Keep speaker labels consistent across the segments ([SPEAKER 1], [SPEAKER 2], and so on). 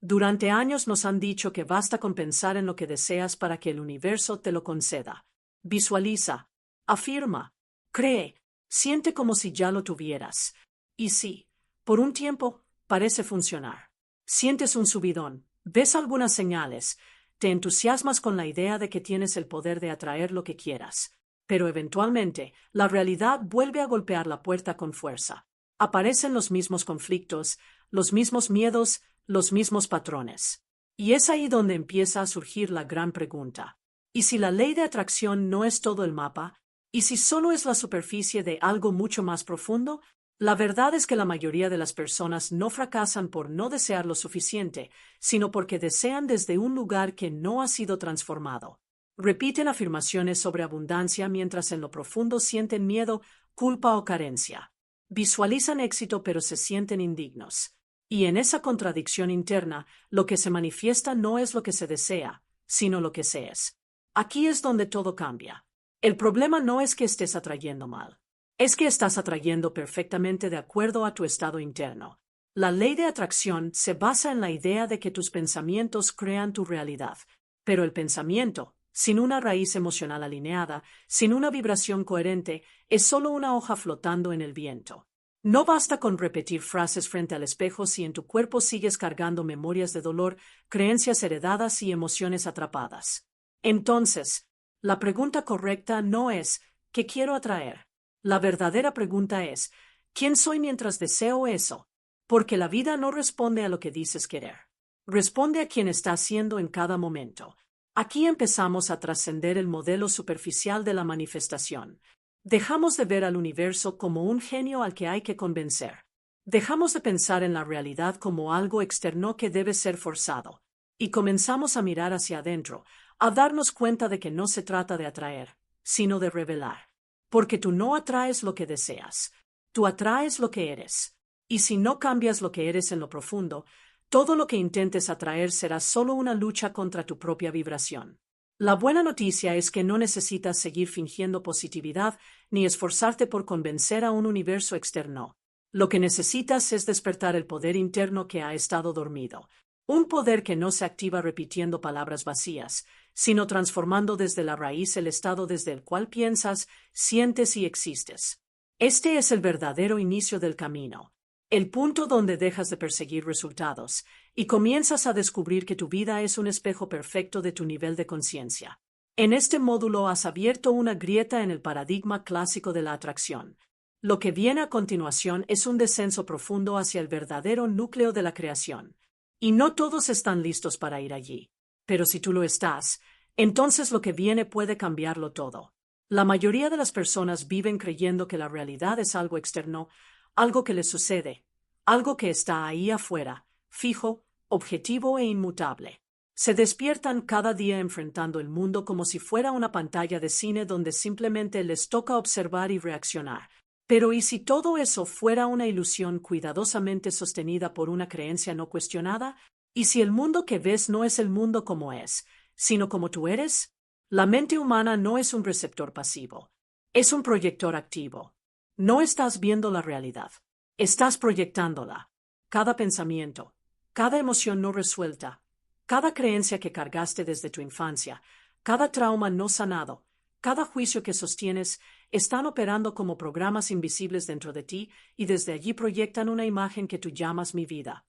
[SPEAKER 1] Durante años nos han dicho que basta con pensar en lo que deseas para que el universo te lo conceda. Visualiza, afirma, cree, siente como si ya lo tuvieras. Y sí, por un tiempo, parece funcionar. Sientes un subidón, ves algunas señales, te entusiasmas con la idea de que tienes el poder de atraer lo que quieras. Pero eventualmente, la realidad vuelve a golpear la puerta con fuerza. Aparecen los mismos conflictos, los mismos miedos, los mismos patrones. Y es ahí donde empieza a surgir la gran pregunta. ¿Y si la ley de atracción no es todo el mapa? ¿Y si solo es la superficie de algo mucho más profundo? La verdad es que la mayoría de las personas no fracasan por no desear lo suficiente, sino porque desean desde un lugar que no ha sido transformado. Repiten afirmaciones sobre abundancia mientras en lo profundo sienten miedo, culpa o carencia. Visualizan éxito pero se sienten indignos. Y en esa contradicción interna, lo que se manifiesta no es lo que se desea, sino lo que se es. Aquí es donde todo cambia. El problema no es que estés atrayendo mal. Es que estás atrayendo perfectamente de acuerdo a tu estado interno. La ley de atracción se basa en la idea de que tus pensamientos crean tu realidad, pero el pensamiento, sin una raíz emocional alineada, sin una vibración coherente, es solo una hoja flotando en el viento. No basta con repetir frases frente al espejo si en tu cuerpo sigues cargando memorias de dolor, creencias heredadas y emociones atrapadas. Entonces, la pregunta correcta no es ¿qué quiero atraer? La verdadera pregunta es ¿quién soy mientras deseo eso? Porque la vida no responde a lo que dices querer. Responde a quien está siendo en cada momento. Aquí empezamos a trascender el modelo superficial de la manifestación. Dejamos de ver al universo como un genio al que hay que convencer. Dejamos de pensar en la realidad como algo externo que debe ser forzado. Y comenzamos a mirar hacia adentro, a darnos cuenta de que no se trata de atraer, sino de revelar. Porque tú no atraes lo que deseas, tú atraes lo que eres. Y si no cambias lo que eres en lo profundo, todo lo que intentes atraer será solo una lucha contra tu propia vibración. La buena noticia es que no necesitas seguir fingiendo positividad ni esforzarte por convencer a un universo externo. Lo que necesitas es despertar el poder interno que ha estado dormido. Un poder que no se activa repitiendo palabras vacías, sino transformando desde la raíz el estado desde el cual piensas, sientes y existes. Este es el verdadero inicio del camino. El punto donde dejas de perseguir resultados y comienzas a descubrir que tu vida es un espejo perfecto de tu nivel de conciencia. En este módulo has abierto una grieta en el paradigma clásico de la atracción. Lo que viene a continuación es un descenso profundo hacia el verdadero núcleo de la creación. Y no todos están listos para ir allí. Pero si tú lo estás, entonces lo que viene puede cambiarlo todo. La mayoría de las personas viven creyendo que la realidad es algo externo, algo que les sucede, algo que está ahí afuera, fijo, objetivo e inmutable. Se despiertan cada día enfrentando el mundo como si fuera una pantalla de cine donde simplemente les toca observar y reaccionar. Pero ¿y si todo eso fuera una ilusión cuidadosamente sostenida por una creencia no cuestionada? ¿Y si el mundo que ves no es el mundo como es, sino como tú eres? La mente humana no es un receptor pasivo, es un proyector activo. No estás viendo la realidad, estás proyectándola. Cada pensamiento, cada emoción no resuelta, cada creencia que cargaste desde tu infancia, cada trauma no sanado, cada juicio que sostienes, están operando como programas invisibles dentro de ti y desde allí proyectan una imagen que tú llamas mi vida.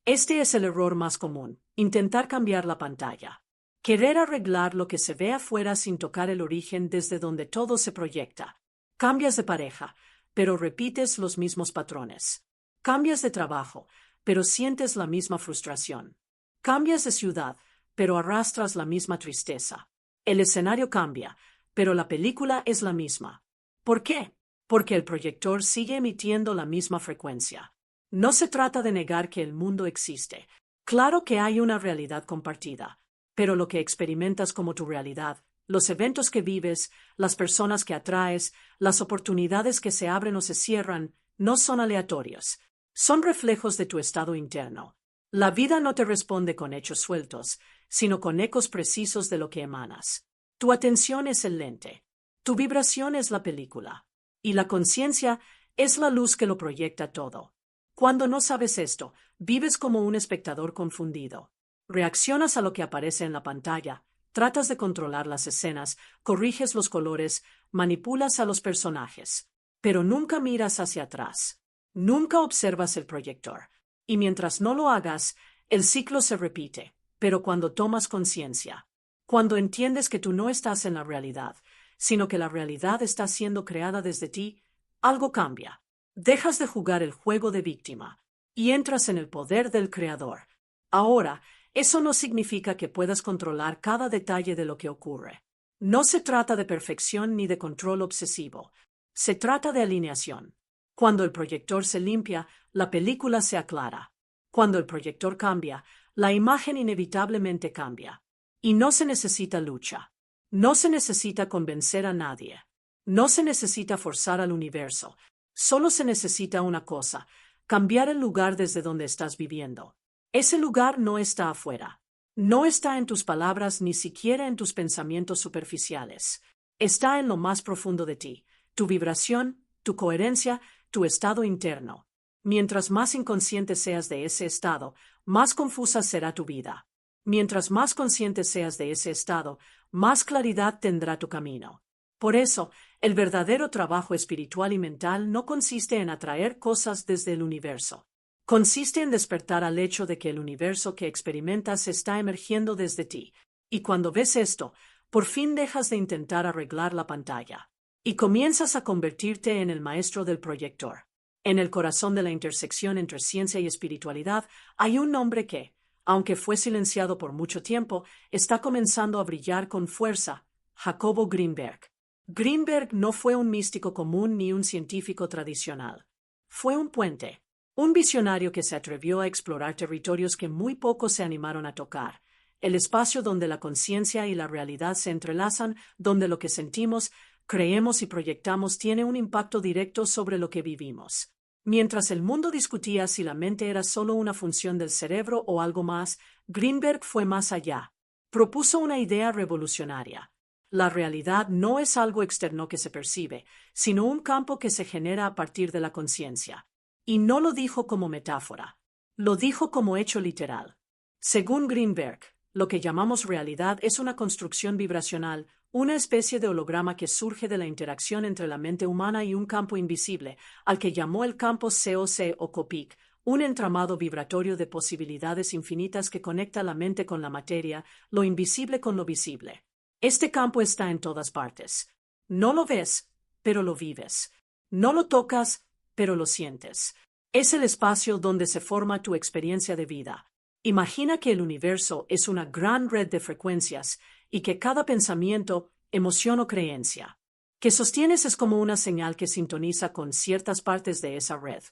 [SPEAKER 1] Este es el error más común, intentar cambiar la pantalla. Querer arreglar lo que se ve afuera sin tocar el origen desde donde todo se proyecta. Cambias de pareja, pero repites los mismos patrones. Cambias de trabajo, pero sientes la misma frustración. Cambias de ciudad, pero arrastras la misma tristeza. El escenario cambia, pero la película es la misma. ¿Por qué? Porque el proyector sigue emitiendo la misma frecuencia. No se trata de negar que el mundo existe. Claro que hay una realidad compartida, pero lo que experimentas como tu realidad, los eventos que vives, las personas que atraes, las oportunidades que se abren o se cierran, no son aleatorios. Son reflejos de tu estado interno. La vida no te responde con hechos sueltos, sino con ecos precisos de lo que emanas. Tu atención es el lente. Tu vibración es la película. Y la conciencia es la luz que lo proyecta todo. Cuando no sabes esto, vives como un espectador confundido. Reaccionas a lo que aparece en la pantalla, tratas de controlar las escenas, corriges los colores, manipulas a los personajes, pero nunca miras hacia atrás. Nunca observas el proyector. Y mientras no lo hagas, el ciclo se repite. Pero cuando tomas conciencia, cuando entiendes que tú no estás en la realidad, sino que la realidad está siendo creada desde ti, algo cambia. Dejas de jugar el juego de víctima y entras en el poder del creador. Ahora, eso no significa que puedas controlar cada detalle de lo que ocurre. No se trata de perfección ni de control obsesivo. Se trata de alineación. Cuando el proyector se limpia, la película se aclara. Cuando el proyector cambia, la imagen inevitablemente cambia. Y no se necesita lucha. No se necesita convencer a nadie. No se necesita forzar al universo. Solo se necesita una cosa: cambiar el lugar desde donde estás viviendo. Ese lugar no está afuera. No está en tus palabras, ni siquiera en tus pensamientos superficiales. Está en lo más profundo de ti, tu vibración, tu coherencia, tu estado interno. Mientras más inconsciente seas de ese estado, más confusa será tu vida. Mientras más consciente seas de ese estado, más claridad tendrá tu camino. Por eso, el verdadero trabajo espiritual y mental no consiste en atraer cosas desde el universo. Consiste en despertar al hecho de que el universo que experimentas está emergiendo desde ti. Y cuando ves esto, por fin dejas de intentar arreglar la pantalla. Y comienzas a convertirte en el maestro del proyector. En el corazón de la intersección entre ciencia y espiritualidad hay un nombre que, aunque fue silenciado por mucho tiempo, está comenzando a brillar con fuerza: Jacobo Greenberg. Greenberg no fue un místico común ni un científico tradicional. Fue un puente, un visionario que se atrevió a explorar territorios que muy pocos se animaron a tocar, el espacio donde la conciencia y la realidad se entrelazan, donde lo que sentimos, creemos y proyectamos tiene un impacto directo sobre lo que vivimos. Mientras el mundo discutía si la mente era solo una función del cerebro o algo más, Greenberg fue más allá. Propuso una idea revolucionaria. La realidad no es algo externo que se percibe, sino un campo que se genera a partir de la conciencia. Y no lo dijo como metáfora. Lo dijo como hecho literal. Según Greenberg, lo que llamamos realidad es una construcción vibracional, una especie de holograma que surge de la interacción entre la mente humana y un campo invisible, al que llamó el campo COC o COPIC, un entramado vibratorio de posibilidades infinitas que conecta la mente con la materia, lo invisible con lo visible. Este campo está en todas partes. No lo ves, pero lo vives. No lo tocas, pero lo sientes. Es el espacio donde se forma tu experiencia de vida. Imagina que el universo es una gran red de frecuencias y que cada pensamiento, emoción o creencia que sostienes es como una señal que sintoniza con ciertas partes de esa red.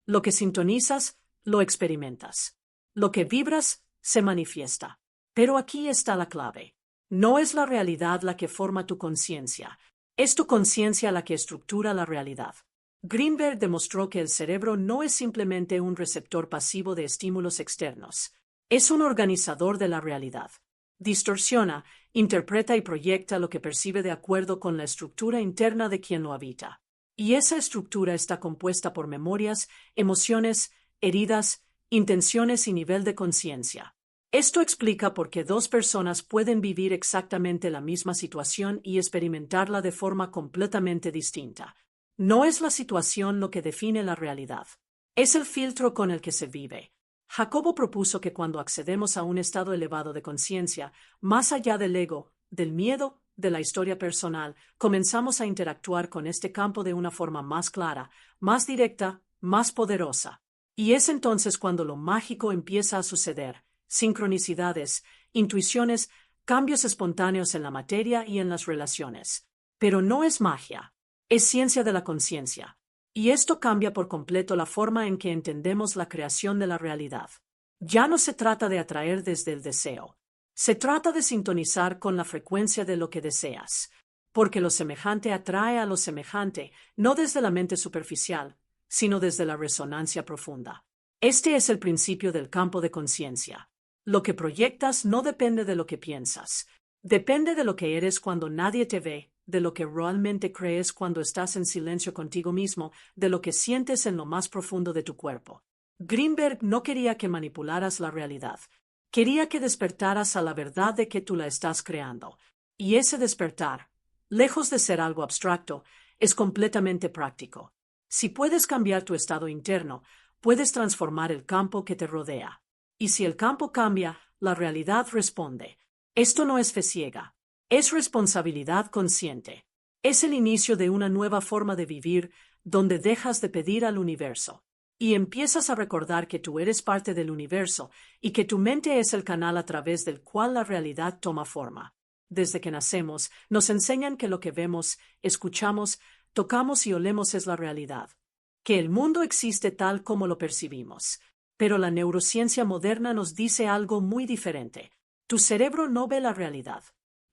[SPEAKER 1] Lo que sintonizas, lo experimentas. Lo que vibras, se manifiesta. Pero aquí está la clave. No es la realidad la que forma tu conciencia. Es tu conciencia la que estructura la realidad. Greenberg demostró que el cerebro no es simplemente un receptor pasivo de estímulos externos. Es un organizador de la realidad. Distorsiona, interpreta y proyecta lo que percibe de acuerdo con la estructura interna de quien lo habita. Y esa estructura está compuesta por memorias, emociones, heridas, intenciones y nivel de conciencia. Esto explica por qué dos personas pueden vivir exactamente la misma situación y experimentarla de forma completamente distinta. No es la situación lo que define la realidad. Es el filtro con el que se vive. Jacobo propuso que cuando accedemos a un estado elevado de conciencia, más allá del ego, del miedo, de la historia personal, comenzamos a interactuar con este campo de una forma más clara, más directa, más poderosa. Y es entonces cuando lo mágico empieza a suceder: sincronicidades, intuiciones, cambios espontáneos en la materia y en las relaciones. Pero no es magia, es ciencia de la conciencia. Y esto cambia por completo la forma en que entendemos la creación de la realidad. Ya no se trata de atraer desde el deseo. Se trata de sintonizar con la frecuencia de lo que deseas. Porque lo semejante atrae a lo semejante, no desde la mente superficial, sino desde la resonancia profunda. Este es el principio del campo de conciencia. Lo que proyectas no depende de lo que piensas. Depende de lo que eres cuando nadie te ve, de lo que realmente crees cuando estás en silencio contigo mismo, de lo que sientes en lo más profundo de tu cuerpo. Greenberg no quería que manipularas la realidad. Quería que despertaras a la verdad de que tú la estás creando. Y ese despertar, lejos de ser algo abstracto, es completamente práctico. Si puedes cambiar tu estado interno, puedes transformar el campo que te rodea. Y si el campo cambia, la realidad responde. Esto no es fe ciega. Es responsabilidad consciente. Es el inicio de una nueva forma de vivir donde dejas de pedir al universo y empiezas a recordar que tú eres parte del universo y que tu mente es el canal a través del cual la realidad toma forma. Desde que nacemos, nos enseñan que lo que vemos, escuchamos, tocamos y olemos es la realidad, que el mundo existe tal como lo percibimos. Pero la neurociencia moderna nos dice algo muy diferente. Tu cerebro no ve la realidad,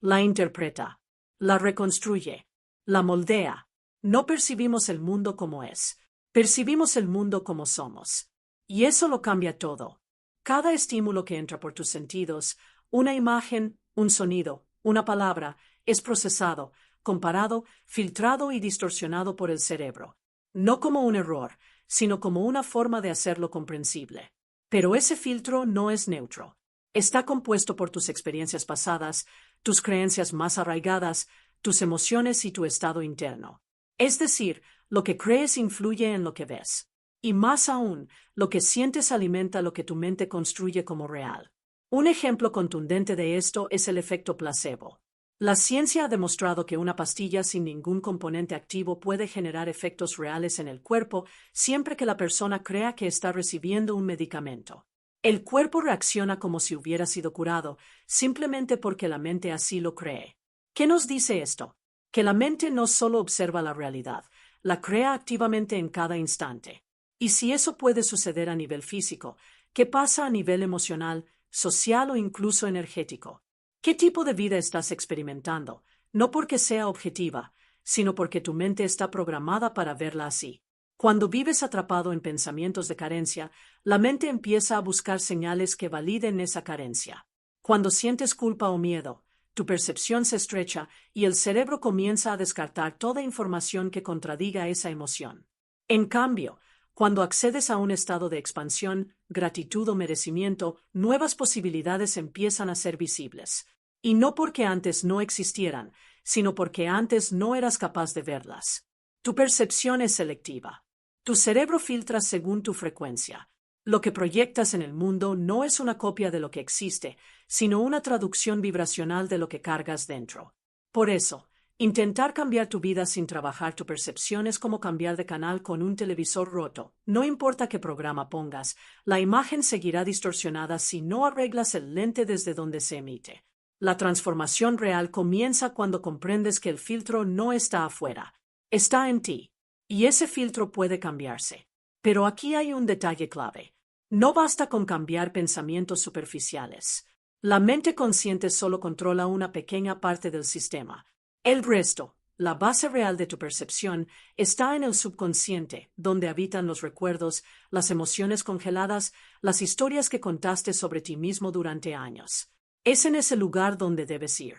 [SPEAKER 1] la interpreta, la reconstruye, la moldea. No percibimos el mundo como es. Percibimos el mundo como somos. Y eso lo cambia todo. Cada estímulo que entra por tus sentidos, una imagen, un sonido, una palabra, es procesado, comparado, filtrado y distorsionado por el cerebro. No como un error, sino como una forma de hacerlo comprensible. Pero ese filtro no es neutro. Está compuesto por tus experiencias pasadas, tus creencias más arraigadas, tus emociones y tu estado interno. Es decir, lo que crees influye en lo que ves. Y más aún, lo que sientes alimenta lo que tu mente construye como real. Un ejemplo contundente de esto es el efecto placebo. La ciencia ha demostrado que una pastilla sin ningún componente activo puede generar efectos reales en el cuerpo siempre que la persona crea que está recibiendo un medicamento. El cuerpo reacciona como si hubiera sido curado, simplemente porque la mente así lo cree. ¿Qué nos dice esto? Que la mente no solo observa la realidad, la crea activamente en cada instante. Y si eso puede suceder a nivel físico, ¿qué pasa a nivel emocional, social o incluso energético? ¿Qué tipo de vida estás experimentando? No porque sea objetiva, sino porque tu mente está programada para verla así. Cuando vives atrapado en pensamientos de carencia, la mente empieza a buscar señales que validen esa carencia. Cuando sientes culpa o miedo, tu percepción se estrecha y el cerebro comienza a descartar toda información que contradiga esa emoción. En cambio, cuando accedes a un estado de expansión, gratitud o merecimiento, nuevas posibilidades empiezan a ser visibles. Y no porque antes no existieran, sino porque antes no eras capaz de verlas. Tu percepción es selectiva. Tu cerebro filtra según tu frecuencia. Lo que proyectas en el mundo no es una copia de lo que existe, sino una traducción vibracional de lo que cargas dentro. Por eso, intentar cambiar tu vida sin trabajar tu percepción es como cambiar de canal con un televisor roto. No importa qué programa pongas, la imagen seguirá distorsionada si no arreglas el lente desde donde se emite. La transformación real comienza cuando comprendes que el filtro no está afuera, está en ti. Y ese filtro puede cambiarse. Pero aquí hay un detalle clave. No basta con cambiar pensamientos superficiales. La mente consciente solo controla una pequeña parte del sistema. El resto, la base real de tu percepción, está en el subconsciente, donde habitan los recuerdos, las emociones congeladas, las historias que contaste sobre ti mismo durante años. Es en ese lugar donde debes ir.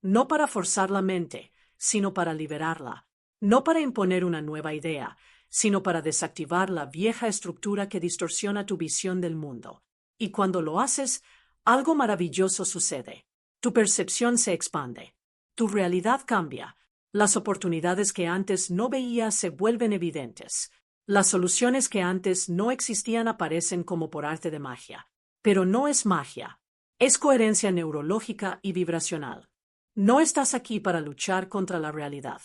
[SPEAKER 1] No para forzar la mente, sino para liberarla. No para imponer una nueva idea, sino para desactivar la vieja estructura que distorsiona tu visión del mundo. Y cuando lo haces, algo maravilloso sucede. Tu percepción se expande. Tu realidad cambia. Las oportunidades que antes no veías se vuelven evidentes. Las soluciones que antes no existían aparecen como por arte de magia. Pero no es magia. Es coherencia neurológica y vibracional. No estás aquí para luchar contra la realidad.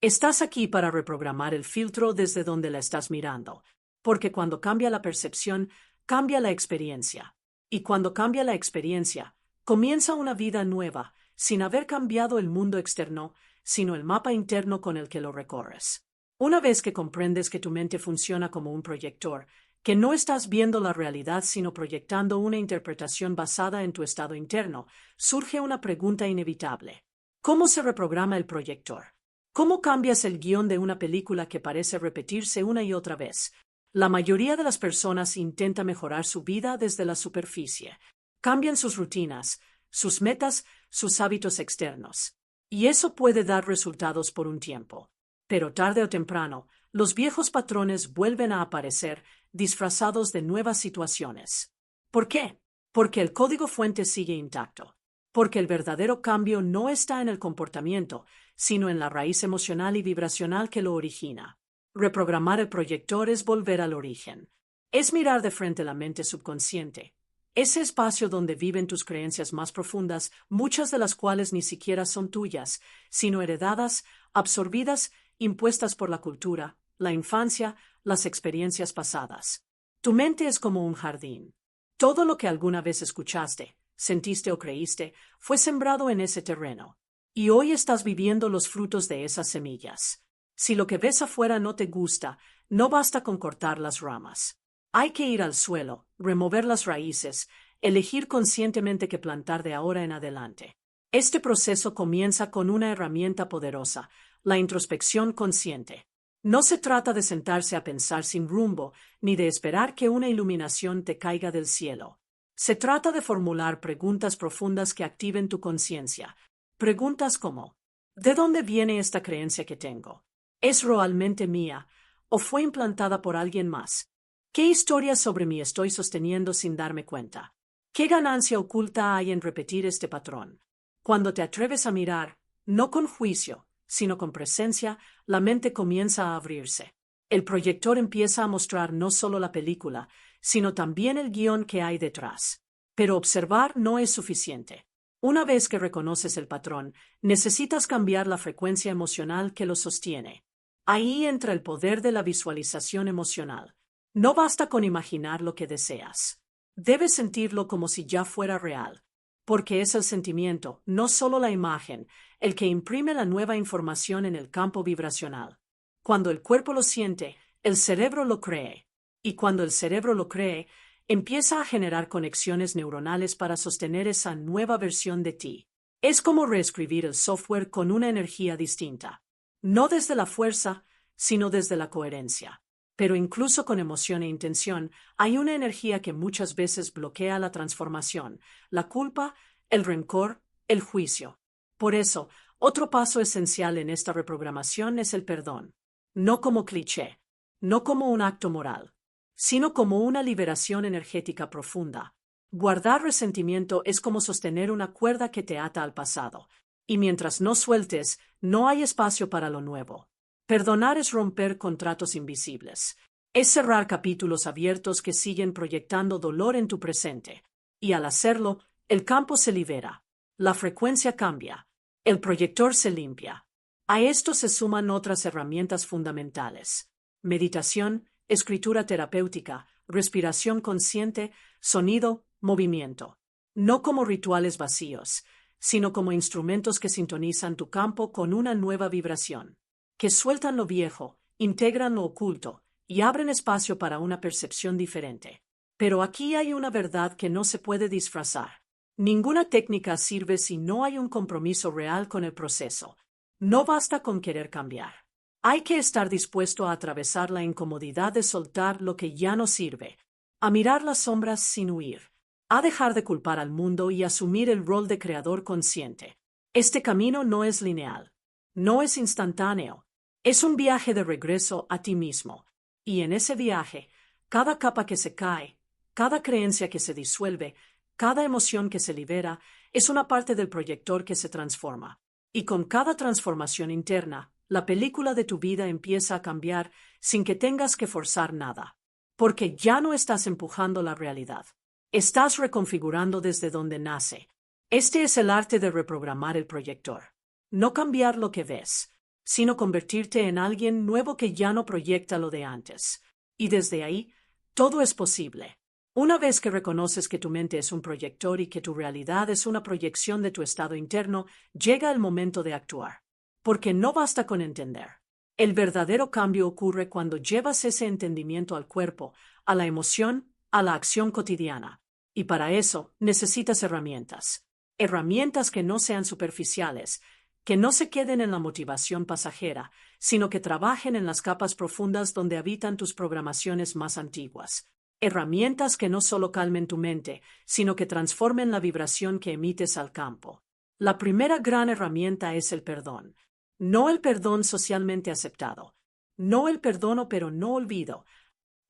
[SPEAKER 1] Estás aquí para reprogramar el filtro desde donde la estás mirando, porque cuando cambia la percepción, cambia la experiencia. Y cuando cambia la experiencia, comienza una vida nueva, sin haber cambiado el mundo externo, sino el mapa interno con el que lo recorres. Una vez que comprendes que tu mente funciona como un proyector, que no estás viendo la realidad sino proyectando una interpretación basada en tu estado interno, surge una pregunta inevitable. ¿Cómo se reprograma el proyector? ¿Cómo cambias el guión de una película que parece repetirse una y otra vez? La mayoría de las personas intenta mejorar su vida desde la superficie. Cambian sus rutinas, sus metas, sus hábitos externos. Y eso puede dar resultados por un tiempo. Pero tarde o temprano, los viejos patrones vuelven a aparecer, disfrazados de nuevas situaciones. ¿Por qué? Porque el código fuente sigue intacto. Porque el verdadero cambio no está en el comportamiento, sino en la raíz emocional y vibracional que lo origina. Reprogramar el proyector es volver al origen. Es mirar de frente la mente subconsciente. Ese espacio donde viven tus creencias más profundas, muchas de las cuales ni siquiera son tuyas, sino heredadas, absorbidas, impuestas por la cultura, la infancia, las experiencias pasadas. Tu mente es como un jardín. Todo lo que alguna vez escuchaste, sentiste o creíste, fue sembrado en ese terreno. Y hoy estás viviendo los frutos de esas semillas. Si lo que ves afuera no te gusta, no basta con cortar las ramas. Hay que ir al suelo, remover las raíces, elegir conscientemente qué plantar de ahora en adelante. Este proceso comienza con una herramienta poderosa, la introspección consciente. No se trata de sentarse a pensar sin rumbo, ni de esperar que una iluminación te caiga del cielo. Se trata de formular preguntas profundas que activen tu conciencia. Preguntas como: ¿de dónde viene esta creencia que tengo? ¿Es realmente mía o fue implantada por alguien más? ¿Qué historia sobre mí estoy sosteniendo sin darme cuenta? ¿Qué ganancia oculta hay en repetir este patrón? Cuando te atreves a mirar, no con juicio, sino con presencia, la mente comienza a abrirse. El proyector empieza a mostrar no solo la película, sino también el guión que hay detrás. Pero observar no es suficiente. Una vez que reconoces el patrón, necesitas cambiar la frecuencia emocional que lo sostiene. Ahí entra el poder de la visualización emocional. No basta con imaginar lo que deseas. Debes sentirlo como si ya fuera real, porque es el sentimiento, no solo la imagen, el que imprime la nueva información en el campo vibracional. Cuando el cuerpo lo siente, el cerebro lo cree. Y cuando el cerebro lo cree, empieza a generar conexiones neuronales para sostener esa nueva versión de ti. Es como reescribir el software con una energía distinta. No desde la fuerza, sino desde la coherencia. Pero incluso con emoción e intención, hay una energía que muchas veces bloquea la transformación: la culpa, el rencor, el juicio. Por eso, otro paso esencial en esta reprogramación es el perdón. No como cliché, no como un acto moral, sino como una liberación energética profunda. Guardar resentimiento es como sostener una cuerda que te ata al pasado, y mientras no sueltes, no hay espacio para lo nuevo. Perdonar es romper contratos invisibles. Es cerrar capítulos abiertos que siguen proyectando dolor en tu presente. Y al hacerlo, el campo se libera. La frecuencia cambia. El proyector se limpia. A esto se suman otras herramientas fundamentales: meditación, escritura terapéutica, respiración consciente, sonido, movimiento. No como rituales vacíos, sino como instrumentos que sintonizan tu campo con una nueva vibración, que sueltan lo viejo, integran lo oculto y abren espacio para una percepción diferente. Pero aquí hay una verdad que no se puede disfrazar. Ninguna técnica sirve si no hay un compromiso real con el proceso. No basta con querer cambiar. Hay que estar dispuesto a atravesar la incomodidad de soltar lo que ya no sirve, a mirar las sombras sin huir, a dejar de culpar al mundo y asumir el rol de creador consciente. Este camino no es lineal, no es instantáneo. Es un viaje de regreso a ti mismo, y en ese viaje, cada capa que se cae, cada creencia que se disuelve, cada emoción que se libera, es una parte del proyector que se transforma. Y con cada transformación interna, la película de tu vida empieza a cambiar sin que tengas que forzar nada. Porque ya no estás empujando la realidad. Estás reconfigurando desde donde nace. Este es el arte de reprogramar el proyector. No cambiar lo que ves, sino convertirte en alguien nuevo que ya no proyecta lo de antes. Y desde ahí, todo es posible. Una vez que reconoces que tu mente es un proyector y que tu realidad es una proyección de tu estado interno, llega el momento de actuar. Porque no basta con entender. El verdadero cambio ocurre cuando llevas ese entendimiento al cuerpo, a la emoción, a la acción cotidiana. Y para eso necesitas herramientas. Herramientas que no sean superficiales, que no se queden en la motivación pasajera, sino que trabajen en las capas profundas donde habitan tus programaciones más antiguas. Herramientas que no solo calmen tu mente, sino que transformen la vibración que emites al campo. La primera gran herramienta es el perdón. No el perdón socialmente aceptado. No el perdono pero no olvido.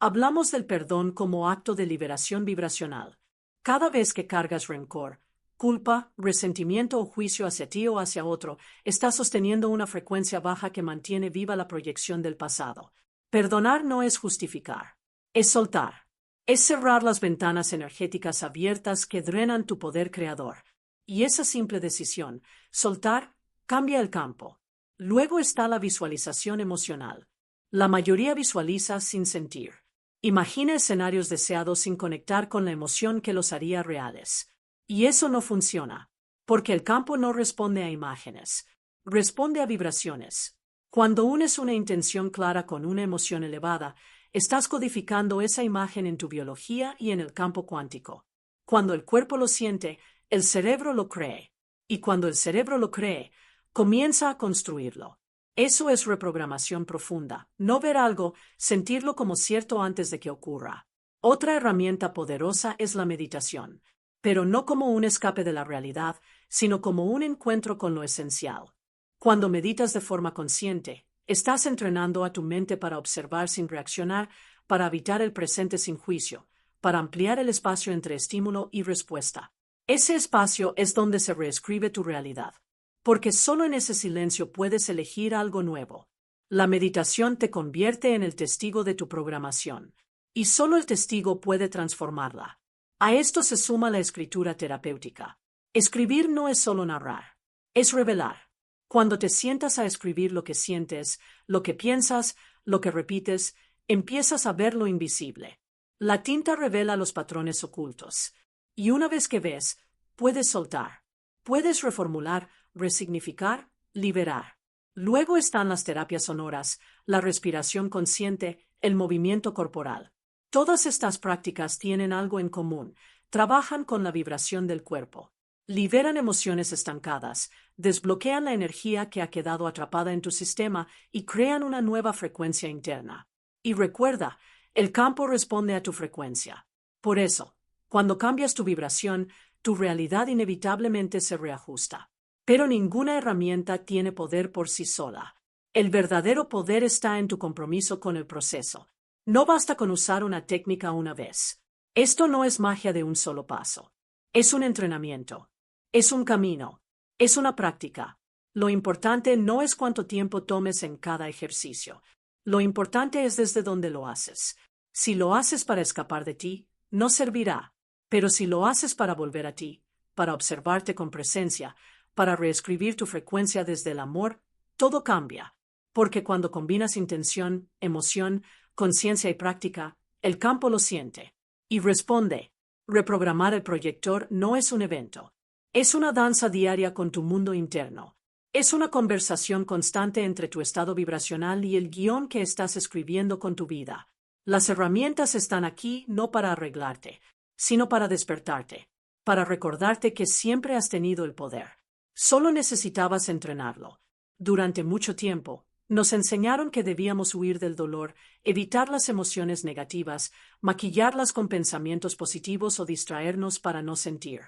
[SPEAKER 1] Hablamos del perdón como acto de liberación vibracional. Cada vez que cargas rencor, culpa, resentimiento o juicio hacia ti o hacia otro, estás sosteniendo una frecuencia baja que mantiene viva la proyección del pasado. Perdonar no es justificar, es soltar. Es cerrar las ventanas energéticas abiertas que drenan tu poder creador. Y esa simple decisión, soltar, cambia el campo. Luego está la visualización emocional. La mayoría visualiza sin sentir. Imagina escenarios deseados sin conectar con la emoción que los haría reales. Y eso no funciona, porque el campo no responde a imágenes, responde a vibraciones. Cuando unes una intención clara con una emoción elevada, estás codificando esa imagen en tu biología y en el campo cuántico. Cuando el cuerpo lo siente, el cerebro lo cree. Y cuando el cerebro lo cree, comienza a construirlo. Eso es reprogramación profunda. No ver algo, sentirlo como cierto antes de que ocurra. Otra herramienta poderosa es la meditación, pero no como un escape de la realidad, sino como un encuentro con lo esencial. Cuando meditas de forma consciente, estás entrenando a tu mente para observar sin reaccionar, para habitar el presente sin juicio, para ampliar el espacio entre estímulo y respuesta. Ese espacio es donde se reescribe tu realidad, porque solo en ese silencio puedes elegir algo nuevo. La meditación te convierte en el testigo de tu programación, y solo el testigo puede transformarla. A esto se suma la escritura terapéutica. Escribir no es solo narrar, es revelar. Cuando te sientas a escribir lo que sientes, lo que piensas, lo que repites, empiezas a ver lo invisible. La tinta revela los patrones ocultos. Y una vez que ves, puedes soltar. Puedes reformular, resignificar, liberar. Luego están las terapias sonoras, la respiración consciente, el movimiento corporal. Todas estas prácticas tienen algo en común, trabajan con la vibración del cuerpo. Liberan emociones estancadas, desbloquean la energía que ha quedado atrapada en tu sistema y crean una nueva frecuencia interna. Y recuerda, el campo responde a tu frecuencia. Por eso, cuando cambias tu vibración, tu realidad inevitablemente se reajusta. Pero ninguna herramienta tiene poder por sí sola. El verdadero poder está en tu compromiso con el proceso. No basta con usar una técnica una vez. Esto no es magia de un solo paso. Es un entrenamiento. Es un camino. Es una práctica. Lo importante no es cuánto tiempo tomes en cada ejercicio. Lo importante es desde dónde lo haces. Si lo haces para escapar de ti, no servirá. Pero si lo haces para volver a ti, para observarte con presencia, para reescribir tu frecuencia desde el amor, todo cambia. Porque cuando combinas intención, emoción, conciencia y práctica, el campo lo siente y responde. Reprogramar el proyector no es un evento. Es una danza diaria con tu mundo interno. Es una conversación constante entre tu estado vibracional y el guión que estás escribiendo con tu vida. Las herramientas están aquí no para arreglarte, sino para despertarte, para recordarte que siempre has tenido el poder. Solo necesitabas entrenarlo. Durante mucho tiempo, nos enseñaron que debíamos huir del dolor, evitar las emociones negativas, maquillarlas con pensamientos positivos o distraernos para no sentir.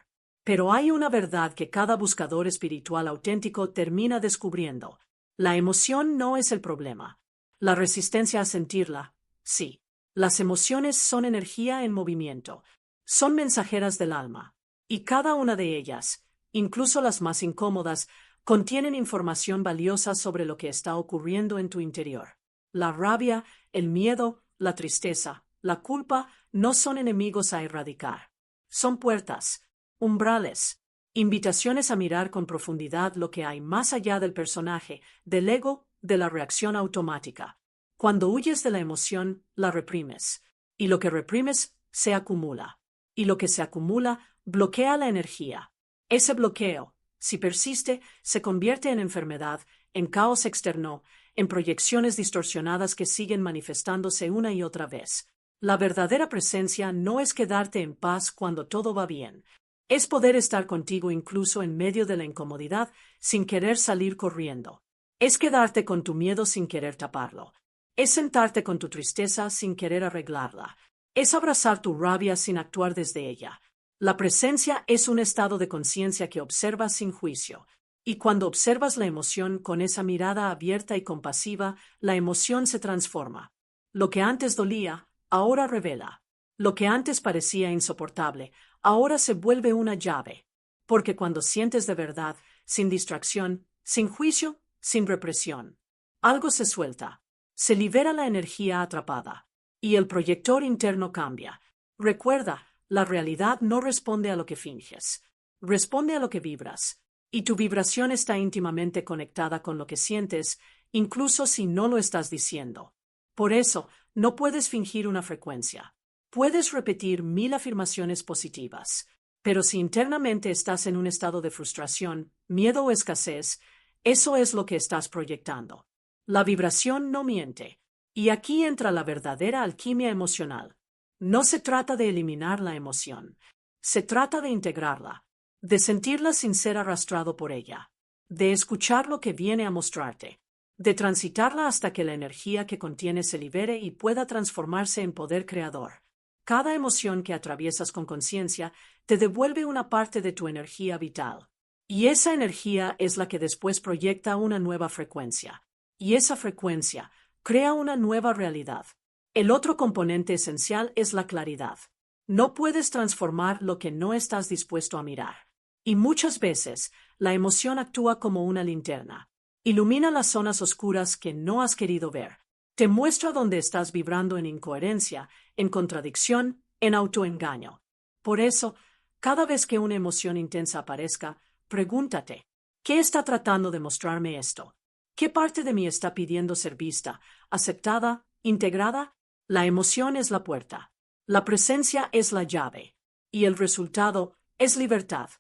[SPEAKER 1] Pero hay una verdad que cada buscador espiritual auténtico termina descubriendo. La emoción no es el problema. La resistencia a sentirla, sí. Las emociones son energía en movimiento. Son mensajeras del alma. Y cada una de ellas, incluso las más incómodas, contienen información valiosa sobre lo que está ocurriendo en tu interior. La rabia, el miedo, la tristeza, la culpa no son enemigos a erradicar. Son puertas, umbrales, invitaciones a mirar con profundidad lo que hay más allá del personaje, del ego, de la reacción automática. Cuando huyes de la emoción, la reprimes. Y lo que reprimes se acumula. Y lo que se acumula bloquea la energía. Ese bloqueo, si persiste, se convierte en enfermedad, en caos externo, en proyecciones distorsionadas que siguen manifestándose una y otra vez. La verdadera presencia no es quedarte en paz cuando todo va bien. Es poder estar contigo incluso en medio de la incomodidad sin querer salir corriendo. Es quedarte con tu miedo sin querer taparlo. Es sentarte con tu tristeza sin querer arreglarla. Es abrazar tu rabia sin actuar desde ella. La presencia es un estado de conciencia que observas sin juicio. Y cuando observas la emoción con esa mirada abierta y compasiva, la emoción se transforma. Lo que antes dolía, ahora revela. Lo que antes parecía insoportable, ahora se vuelve una llave. Porque cuando sientes de verdad, sin distracción, sin juicio, sin represión, algo se suelta. Se libera la energía atrapada. Y el proyector interno cambia. Recuerda, la realidad no responde a lo que finges. Responde a lo que vibras. Y tu vibración está íntimamente conectada con lo que sientes, incluso si no lo estás diciendo. Por eso, no puedes fingir una frecuencia. Puedes repetir 1000 afirmaciones positivas. Pero si internamente estás en un estado de frustración, miedo o escasez, eso es lo que estás proyectando. La vibración no miente. Y aquí entra la verdadera alquimia emocional. No se trata de eliminar la emoción. Se trata de integrarla, de sentirla sin ser arrastrado por ella, de escuchar lo que viene a mostrarte, de transitarla hasta que la energía que contiene se libere y pueda transformarse en poder creador. Cada emoción que atraviesas con conciencia te devuelve una parte de tu energía vital. Y esa energía es la que después proyecta una nueva frecuencia. Y esa frecuencia crea una nueva realidad. El otro componente esencial es la claridad. No puedes transformar lo que no estás dispuesto a mirar. Y muchas veces, la emoción actúa como una linterna. Ilumina las zonas oscuras que no has querido ver. Te muestra dónde estás vibrando en incoherencia, en contradicción, en autoengaño. Por eso, cada vez que una emoción intensa aparezca, pregúntate, ¿qué está tratando de mostrarme esto? ¿Qué parte de mí está pidiendo ser vista, aceptada, integrada? La emoción es la puerta. La presencia es la llave. Y el resultado es libertad.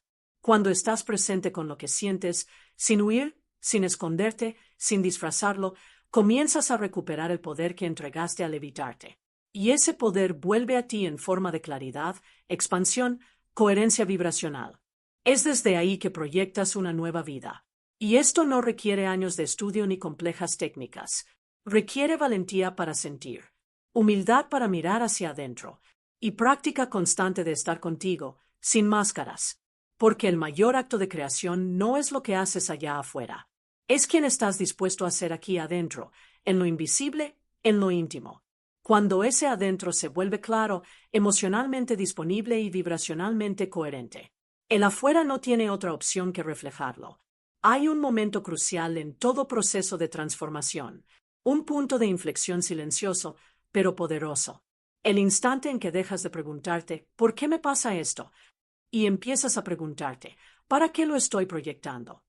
[SPEAKER 1] Cuando estás presente con lo que sientes, sin huir, sin esconderte, sin disfrazarlo, comienzas a recuperar el poder que entregaste al evitarte. Y ese poder vuelve a ti en forma de claridad, expansión, coherencia vibracional. Es desde ahí que proyectas una nueva vida. Y esto no requiere años de estudio ni complejas técnicas. Requiere valentía para sentir, humildad para mirar hacia adentro, y práctica constante de estar contigo, sin máscaras. Porque el mayor acto de creación no es lo que haces allá afuera. Es quien estás dispuesto a hacer aquí adentro, en lo invisible, en lo íntimo. Cuando ese adentro se vuelve claro, emocionalmente disponible y vibracionalmente coherente. El afuera no tiene otra opción que reflejarlo. Hay un momento crucial en todo proceso de transformación, un punto de inflexión silencioso, pero poderoso. El instante en que dejas de preguntarte, ¿por qué me pasa esto? Y empiezas a preguntarte, ¿para qué lo estoy proyectando?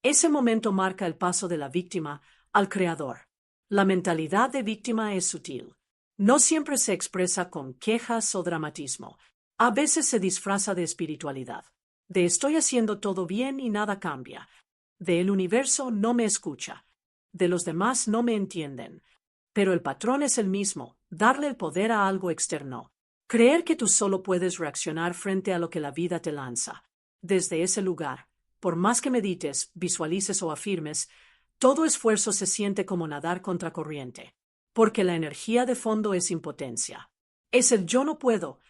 [SPEAKER 1] Ese momento marca el paso de la víctima al creador. La mentalidad de víctima es sutil. No siempre se expresa con quejas o dramatismo. A veces se disfraza de espiritualidad. De estoy haciendo todo bien y nada cambia. De el universo no me escucha. De los demás no me entienden. Pero el patrón es el mismo, darle el poder a algo externo. Creer que tú solo puedes reaccionar frente a lo que la vida te lanza. Desde ese lugar, por más que medites, visualices o afirmes, todo esfuerzo se siente como nadar contracorriente. Porque la energía de fondo es impotencia. Es el yo no puedo.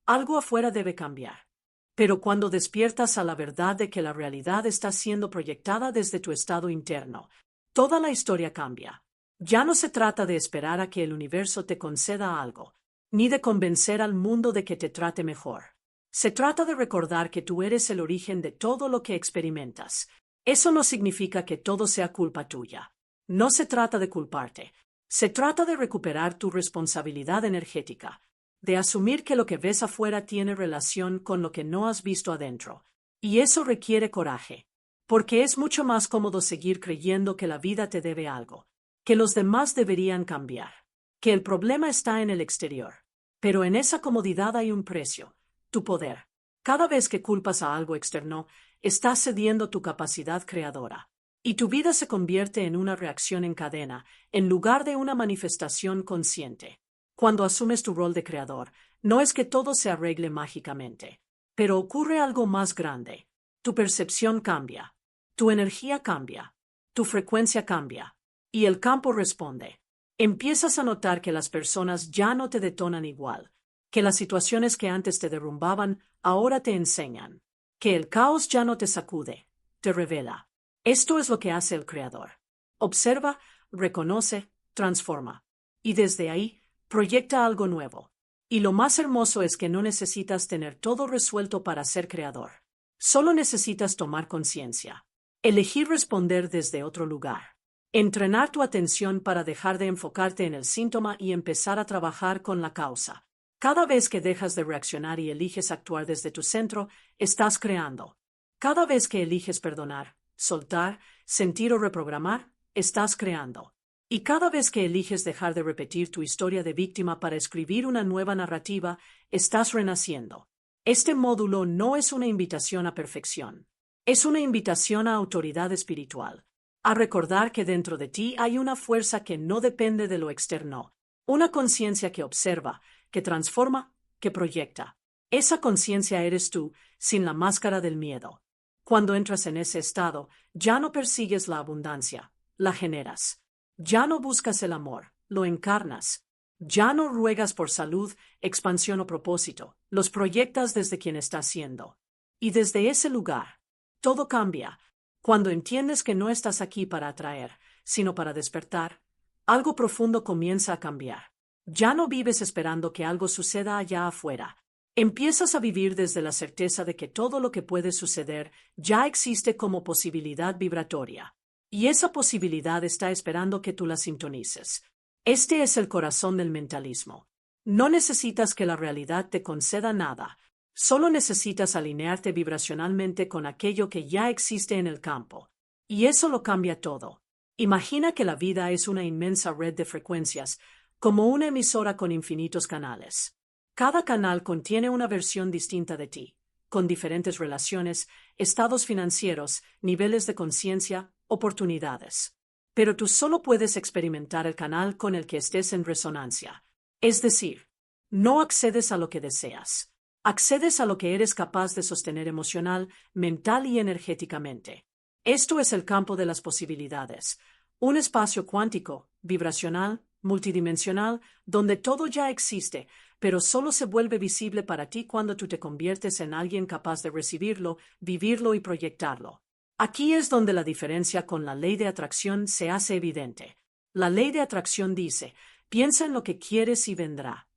[SPEAKER 1] Algo afuera debe cambiar. Pero cuando despiertas a la verdad de que la realidad está siendo proyectada desde tu estado interno, toda la historia cambia. Ya no se trata de esperar a que el universo te conceda algo, ni de convencer al mundo de que te trate mejor. Se trata de recordar que tú eres el origen de todo lo que experimentas. Eso no significa que todo sea culpa tuya. No se trata de culparte. Se trata de recuperar tu responsabilidad energética, de asumir que lo que ves afuera tiene relación con lo que no has visto adentro. Y eso requiere coraje, porque es mucho más cómodo seguir creyendo que la vida te debe algo, que los demás deberían cambiar, que el problema está en el exterior. Pero en esa comodidad hay un precio, tu poder. Cada vez que culpas a algo externo, estás cediendo tu capacidad creadora. Y tu vida se convierte en una reacción en cadena, en lugar de una manifestación consciente. Cuando asumes tu rol de creador, no es que todo se arregle mágicamente, pero ocurre algo más grande. Tu percepción cambia, tu energía cambia, tu frecuencia cambia, y el campo responde. Empiezas a notar que las personas ya no te detonan igual, que las situaciones que antes te derrumbaban ahora te enseñan, que el caos ya no te sacude, te revela. Esto es lo que hace el creador. Observa, reconoce, transforma. Y desde ahí, Proyecta algo nuevo. Y lo más hermoso es que no necesitas tener todo resuelto para ser creador. Solo necesitas tomar conciencia. Elegir responder desde otro lugar. Entrenar tu atención para dejar de enfocarte en el síntoma y empezar a trabajar con la causa. Cada vez que dejas de reaccionar y eliges actuar desde tu centro, estás creando. Cada vez que eliges perdonar, soltar, sentir o reprogramar, estás creando. Y cada vez que eliges dejar de repetir tu historia de víctima para escribir una nueva narrativa, estás renaciendo. Este módulo no es una invitación a perfección. Es una invitación a autoridad espiritual. A recordar que dentro de ti hay una fuerza que no depende de lo externo. Una conciencia que observa, que transforma, que proyecta. Esa conciencia eres tú, sin la máscara del miedo. Cuando entras en ese estado, ya no persigues la abundancia, la generas. Ya no buscas el amor, lo encarnas. Ya no ruegas por salud, expansión o propósito, los proyectas desde quien estás siendo. Y desde ese lugar, todo cambia. Cuando entiendes que no estás aquí para atraer, sino para despertar, algo profundo comienza a cambiar. Ya no vives esperando que algo suceda allá afuera. Empiezas a vivir desde la certeza de que todo lo que puede suceder ya existe como posibilidad vibratoria. Y esa posibilidad está esperando que tú la sintonices. Este es el corazón del mentalismo. No necesitas que la realidad te conceda nada. Solo necesitas alinearte vibracionalmente con aquello que ya existe en el campo. Y eso lo cambia todo. Imagina que la vida es una inmensa red de frecuencias, como una emisora con infinitos canales. Cada canal contiene una versión distinta de ti, con diferentes relaciones, estados financieros, niveles de conciencia, oportunidades. Pero tú solo puedes experimentar el canal con el que estés en resonancia. Es decir, no accedes a lo que deseas. Accedes a lo que eres capaz de sostener emocional, mental y energéticamente. Esto es el campo de las posibilidades. Un espacio cuántico, vibracional, multidimensional, donde todo ya existe, pero solo se vuelve visible para ti cuando tú te conviertes en alguien capaz de recibirlo, vivirlo y proyectarlo. Aquí es donde la diferencia con la ley de atracción se hace evidente. La ley de atracción dice, piensa en lo que quieres y vendrá.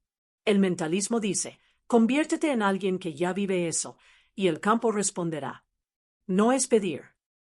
[SPEAKER 1] El mentalismo dice, conviértete en alguien que ya vive eso, y el campo responderá. No es pedir,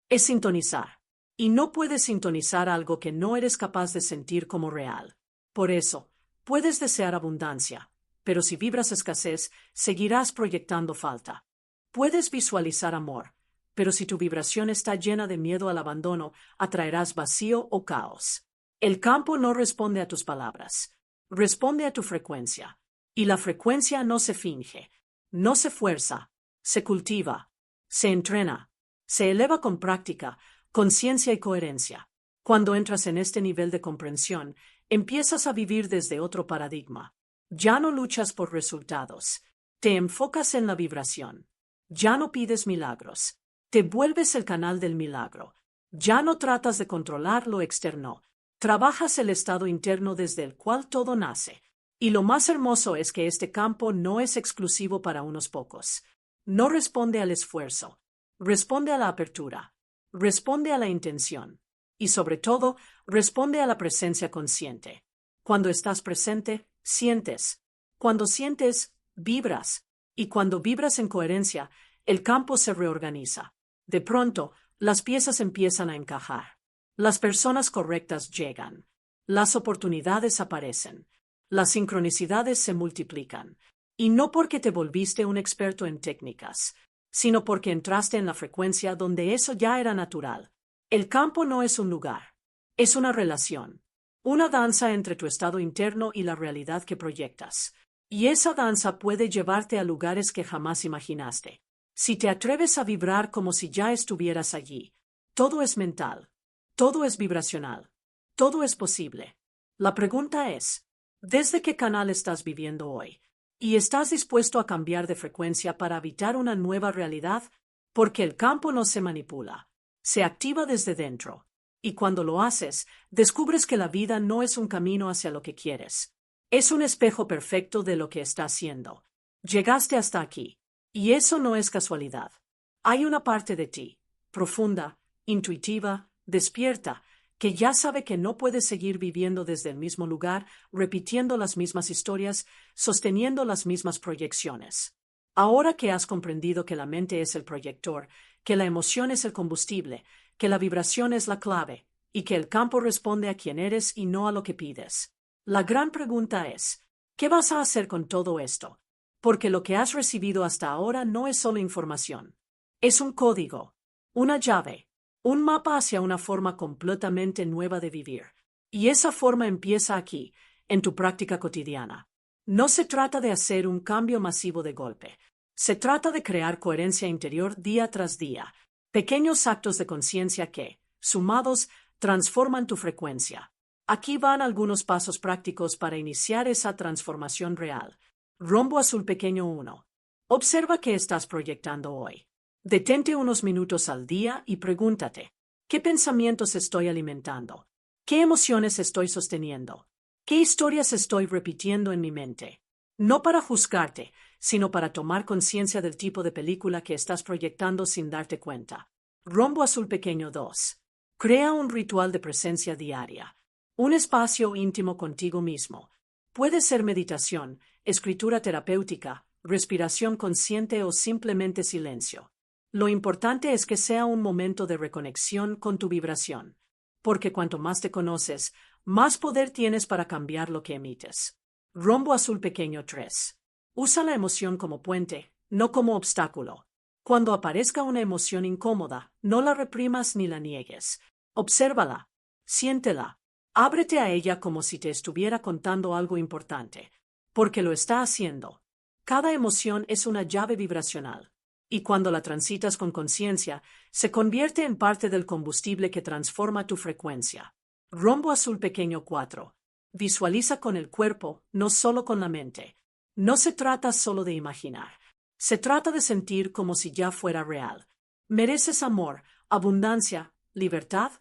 [SPEAKER 1] es sintonizar. Y no puedes sintonizar algo que no eres capaz de sentir como real. Por eso, puedes desear abundancia, pero si vibras escasez, seguirás proyectando falta. Puedes visualizar amor, pero si tu vibración está llena de miedo al abandono, atraerás vacío o caos. El campo no responde a tus palabras, responde a tu frecuencia. Y la frecuencia no se finge, no se fuerza, se cultiva, se entrena, se eleva con práctica, conciencia y coherencia. Cuando entras en este nivel de comprensión, empiezas a vivir desde otro paradigma. Ya no luchas por resultados, te enfocas en la vibración. Ya no pides milagros. Te vuelves el canal del milagro. Ya no tratas de controlar lo externo. Trabajas el estado interno desde el cual todo nace. Y lo más hermoso es que este campo no es exclusivo para unos pocos. No responde al esfuerzo. Responde a la apertura. Responde a la intención. Y sobre todo, responde a la presencia consciente. Cuando estás presente, sientes. Cuando sientes, vibras. Y cuando vibras en coherencia, el campo se reorganiza. De pronto, las piezas empiezan a encajar. Las personas correctas llegan. Las oportunidades aparecen. Las sincronicidades se multiplican. Y no porque te volviste un experto en técnicas, sino porque entraste en la frecuencia donde eso ya era natural. El campo no es un lugar. Es una relación. Una danza entre tu estado interno y la realidad que proyectas. Y esa danza puede llevarte a lugares que jamás imaginaste. Si te atreves a vibrar como si ya estuvieras allí, todo es mental, todo es vibracional, todo es posible. La pregunta es, ¿desde qué canal estás viviendo hoy? ¿Y estás dispuesto a cambiar de frecuencia para habitar una nueva realidad? Porque el campo no se manipula, se activa desde dentro. Y cuando lo haces, descubres que la vida no es un camino hacia lo que quieres. Es un espejo perfecto de lo que estás siendo. Llegaste hasta aquí. Y eso no es casualidad. Hay una parte de ti, profunda, intuitiva, despierta, que ya sabe que no puede seguir viviendo desde el mismo lugar, repitiendo las mismas historias, sosteniendo las mismas proyecciones. Ahora que has comprendido que la mente es el proyector, que la emoción es el combustible, que la vibración es la clave, y que el campo responde a quién eres y no a lo que pides. La gran pregunta es, ¿qué vas a hacer con todo esto? Porque lo que has recibido hasta ahora no es solo información. Es un código, una llave, un mapa hacia una forma completamente nueva de vivir. Y esa forma empieza aquí, en tu práctica cotidiana. No se trata de hacer un cambio masivo de golpe. Se trata de crear coherencia interior día tras día. Pequeños actos de conciencia que, sumados, transforman tu frecuencia. Aquí van algunos pasos prácticos para iniciar esa transformación real. Rombo azul pequeño 1. Observa qué estás proyectando hoy. Detente unos minutos al día y pregúntate, ¿qué pensamientos estoy alimentando? ¿Qué emociones estoy sosteniendo? ¿Qué historias estoy repitiendo en mi mente? No para juzgarte, sino para tomar conciencia del tipo de película que estás proyectando sin darte cuenta. Rombo azul pequeño 2. Crea un ritual de presencia diaria. Un espacio íntimo contigo mismo. Puede ser meditación, escritura terapéutica, respiración consciente o simplemente silencio. Lo importante es que sea un momento de reconexión con tu vibración, porque cuanto más te conoces, más poder tienes para cambiar lo que emites. Rombo azul pequeño 3. Usa la emoción como puente, no como obstáculo. Cuando aparezca una emoción incómoda, no la reprimas ni la niegues. Obsérvala, siéntela, ábrete a ella como si te estuviera contando algo importante, porque lo está haciendo. Cada emoción es una llave vibracional. Y cuando la transitas con conciencia, se convierte en parte del combustible que transforma tu frecuencia. Rombo azul pequeño 4. Visualiza con el cuerpo, no solo con la mente. No se trata solo de imaginar. Se trata de sentir como si ya fuera real. ¿Mereces amor, abundancia, libertad?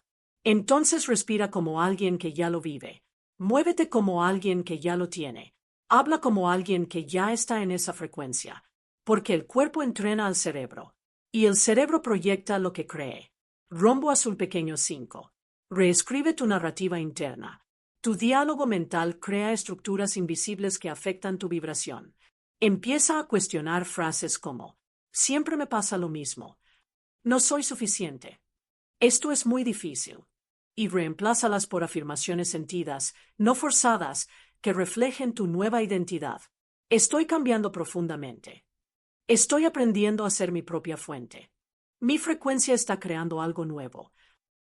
[SPEAKER 1] Entonces respira como alguien que ya lo vive. Muévete como alguien que ya lo tiene. Habla como alguien que ya está en esa frecuencia. Porque el cuerpo entrena al cerebro, y el cerebro proyecta lo que cree. Rombo azul pequeño 5. Reescribe tu narrativa interna. Tu diálogo mental crea estructuras invisibles que afectan tu vibración. Empieza a cuestionar frases como, siempre me pasa lo mismo, no soy suficiente, esto es muy difícil, y reemplázalas por afirmaciones sentidas, no forzadas, que reflejen tu nueva identidad. Estoy cambiando profundamente. Estoy aprendiendo a ser mi propia fuente. Mi frecuencia está creando algo nuevo.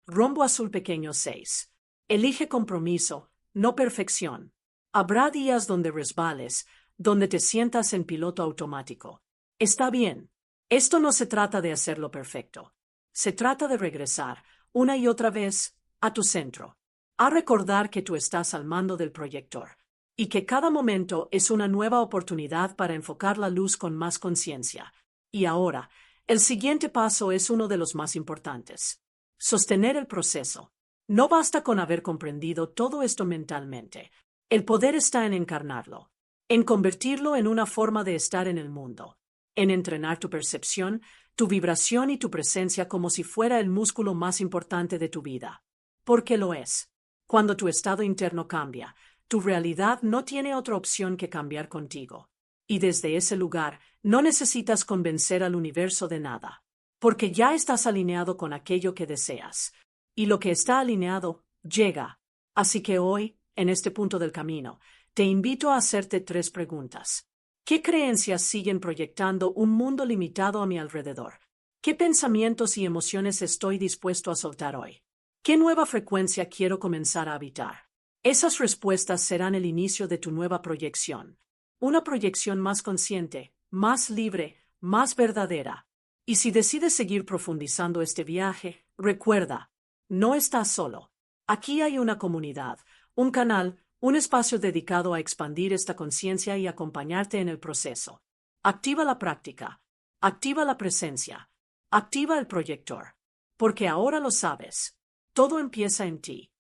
[SPEAKER 1] Rombo azul pequeño 6. Elige compromiso, no perfección. Habrá días donde resbales, donde te sientas en piloto automático. Está bien. Esto no se trata de hacerlo perfecto. Se trata de regresar, una y otra vez, a tu centro. A recordar que tú estás al mando del proyector. Y que cada momento es una nueva oportunidad para enfocar la luz con más conciencia. Y ahora, el siguiente paso es uno de los más importantes. Sostener el proceso. No basta con haber comprendido todo esto mentalmente. El poder está en encarnarlo, en convertirlo en una forma de estar en el mundo, en entrenar tu percepción, tu vibración y tu presencia como si fuera el músculo más importante de tu vida. Porque lo es. Cuando tu estado interno cambia, tu realidad no tiene otra opción que cambiar contigo. Y desde ese lugar, no necesitas convencer al universo de nada, porque ya estás alineado con aquello que deseas. Y lo que está alineado, llega. Así que hoy, en este punto del camino, te invito a hacerte 3 preguntas. ¿Qué creencias siguen proyectando un mundo limitado a mi alrededor? ¿Qué pensamientos y emociones estoy dispuesto a soltar hoy? ¿Qué nueva frecuencia quiero comenzar a habitar? Esas respuestas serán el inicio de tu nueva proyección. Una proyección más consciente, más libre, más verdadera. Y si decides seguir profundizando este viaje, recuerda, no estás solo. Aquí hay una comunidad, un canal, un espacio dedicado a expandir esta conciencia y acompañarte en el proceso. Activa la práctica. Activa la presencia. Activa el proyector. Porque ahora lo sabes. Todo empieza en ti.